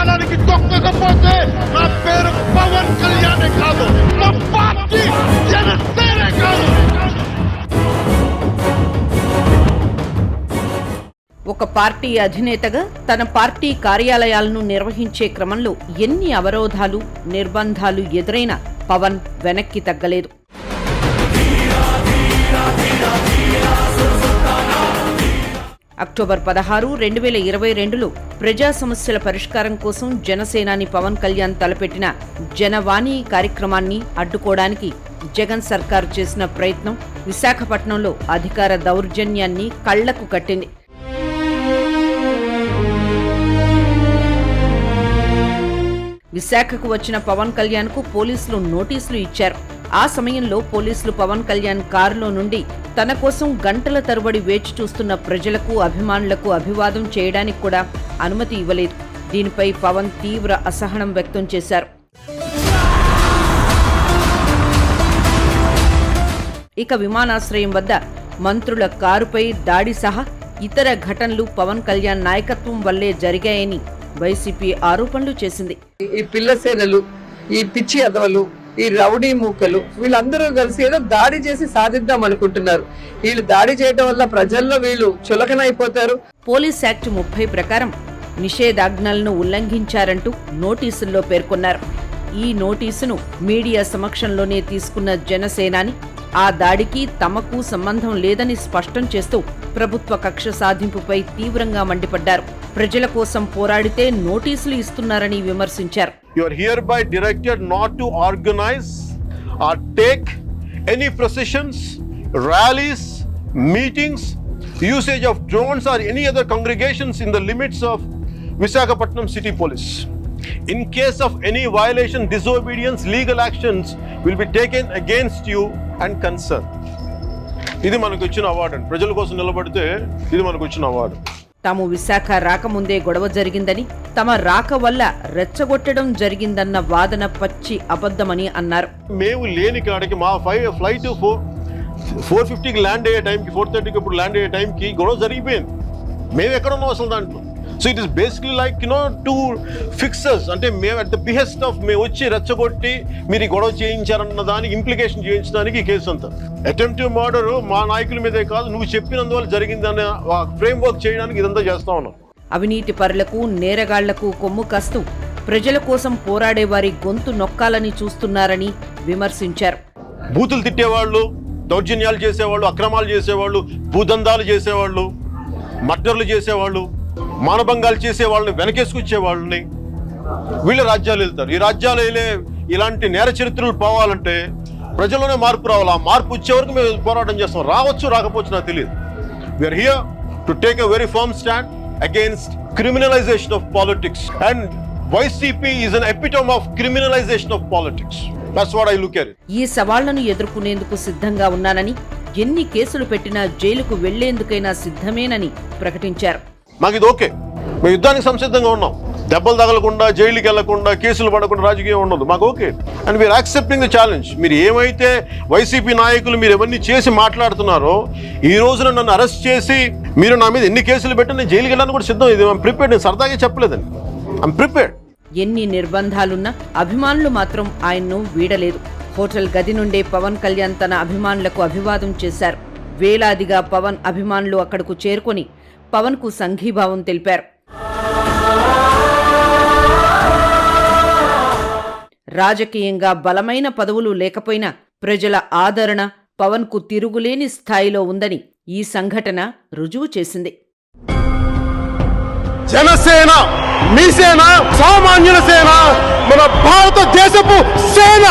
కాలానికి తొక్కకపోతే నా పేరు పవన్ కళ్యాణ్ కాదు, నా పార్టీ జనసేన కాదు. ఒక పార్టీ అధినేతగా తన పార్టీ కార్యాలయాలను నిర్వహించే క్రమంలో ఎన్ని అవరోధాలు, నిర్బంధాలు ఎదురైనా పవన్ వెనక్కి తగ్గలేదు. అక్టోబర్ 16, 2022లో ప్రజా సమస్యల పరిష్కారం కోసం జనసేనాని పవన్ కళ్యాణ్ తలపెట్టిన జనవాణి కార్యక్రమాన్ని అడ్డుకోవడానికి జగన్ సర్కారు చేసిన ప్రయత్నం విశాఖపట్నంలో అధికార దౌర్జన్యాన్ని కళ్లకు కట్టింది. విశాఖకు వచ్చిన పవన్ కళ్యాణ్ కు పోలీసులు నోటీసులు ఇచ్చారు. ఆ సమయంలో పోలీసులు పవన్ కళ్యాణ్ కారులో నుండి తన కోసం గంటల తరబడి వేచి చూస్తున్న ప్రజలకు, అభిమానులకు అభివాదం చేయడానికి కూడా అనుమతి ఇవ్వలేదు. దీనిపై పవన్ తీవ్ర అసహనం వ్యక్తం చేశారు. ఇక విమానాశ్రయం వద్ద మంత్రుల కారుపై దాడి సహా ఇతర ఘటనలు పవన్ కళ్యాణ్ నాయకత్వం వల్లే జరిగాయని వైసీపీ ఆరోపణలు చేసింది. ఈ పిల్ల సేనలు, ఈ పిచ్చి అదవలు, ఈ రౌడీ మూకలు వీళ్ళందరూ కలిసి ఏదో దాడి చేసి సాధిద్దాం అనుకుంటున్నారు. వీళ్ళు దాడి చేయడం వల్ల ప్రజల్లో వీళ్ళు చులకనైపోతారు. పోలీస్ యాక్ట్ 30 ప్రకారం నిషేధాజ్ఞలను ఉల్లంఘించారంటూ నోటీసుల్లో పేర్కొన్నారు. ఈ నోటీసును మీడియా సమక్షంలోనే తీసుకున్న జనసేనాని ఆ దాడికి తమకు సంబంధం లేదని స్పష్టం చేస్తూ ప్రభుత్వ కక్ష సాధింపుపై తీవ్రంగా మండిపడ్డారు. ప్రజల కోసం పోరాడితే నోటీసులు ఇస్తున్నారని విమర్శించారు. You are hereby directed not to organize or take any processions, rallies, meetings, usage of drones or any other congregations in the limits of Visakhapatnam City Police. In case of any violation, disobedience, legal actions will be taken against you and concern. ఇది మనకు వచ్చిన award. ప్రజల కోసం నిలబడితే ఇది మనకు వచ్చిన award. తాము విశాఖ రాకముందే గొడవ జరిగిందని, తమ రాక వల్ల రెచ్చగొట్టడం జరిగిందన్న వాదన పచ్చి అబద్ధమని అన్నారు. మేము లేని కాడికి మా ఫ్లైట్ 4:50కి ల్యాండ్ అయ్యే టైంకి, 4:30కి ఇప్పుడు ల్యాండ్ అయ్యే టైంకి గొడవ జరిగిపోయింది. మేము ఎక్కడ ఉన్నాం అసలు దాంట్లో. So it is basically like to fixes, అంటే మేము అట్ ద బిహెస్ట్ ఆఫ్ మేము వచ్చి రెచ్చగొట్టి మీరు గొడవ చేయించారన్న దానికి ఇంప్లికేషన్ చేయించడానికి ఈ కేసు అంతా. అటెంప్టివ్ మర్డర్ మా నాయకుల మీదే కాదు, నువ్వు చెప్పినందువల్ల జరిగిందనే ఫ్రేమ్ వర్క్ చేయడానికి ఇదంతా చేస్తా ఉన్నాం. అవినీతి పరులకు, నేరగాళ్లకు కొమ్ము కాస్తూ ప్రజల కోసం పోరాడే వారి గొంతు నొక్కాలని చూస్తున్నారని విమర్శించారు. బూతులు తిట్టేవాళ్ళు, దౌర్జన్యాలు చేసేవాళ్ళు, అక్రమాలు చేసేవాళ్ళు, భూదందాలు చేసేవాళ్ళు, మర్డర్లు చేసేవాళ్ళు, మానభంగాలు చేసే వాళ్ళని వెనకేసుకొచ్చే వాళ్ళని వీళ్ళ రాజ్యాలు వెళ్తారు. ఈ రాజ్యాలు వెళ్ళే ఇలాంటి నేర చరిత్రలు పోవాలంటే ప్రజల్లోనే మార్పు రావాలి. ఆ మార్పు వచ్చే వరకు మేము పోరాటం చేస్తాం. రావచ్చు, రాకపోవచ్చు నాకు తెలియదు. We are here to take a very firm stand against criminalization of politics, and YCP is an epitome of criminalization of politics. That's what I look at it. ఈ సవాళ్లను ఎదుర్కొనేందుకు సిద్ధంగా ఉన్నానని, ఎన్ని కేసులు పెట్టినా జైలుకు వెళ్లేందుకైనా సిద్ధమేనని ప్రకటించారు. మాకు ఇది ఓకే, మేము యుద్ధానికి సంసిద్ధంగా ఉన్నాం. దెబ్బలు తగలకుండా, జైలుకి వెళ్లకుండా, కేసులు పడకుండా రాజకీయం ఉండదు. మాకు okay, and we are accepting the challenge. మీరు ఏమైతే వైసీపీ నాయకులు మీరు ఎవరిని చేసి మాట్లాడుతున్నారో, ఈ రోజున నన్ను అరెస్ట్ చేసి మీరు నా మీద ఎన్ని కేసులు పెట్టి నేను జైలుకి వెళ్ళడానికి కూడా సిద్ధం. ఇది ఐఎమ్ ప్రిపేర్డ్. నేను సరదాగా చెప్పలేదండి, ఐఎమ్ ప్రిపేర్డ్. ఎన్ని నిర్బంధాలున్నా అభిమానులు మాత్రం ఆయన్ను వీడలేదు. హోటల్ గది నుండే పవన్ కళ్యాణ్ తన అభిమానులకు అభివాదం చేశారు. వేలాదిగా పవన్ అభిమానులు అక్కడకు చేరుకొని పవన్ కు సంఘీభావం తెలిపారు. రాజకీయంగా బలమైన పదవులు లేకపోయినా ప్రజల ఆదరణ పవన్ కు తిరుగులేని స్థాయిలో ఉందని ఈ సంఘటన రుజువు చేసింది. జనసేన మీ సేన, సామాన్యుల సేన, మన భారతదేశపు సేన.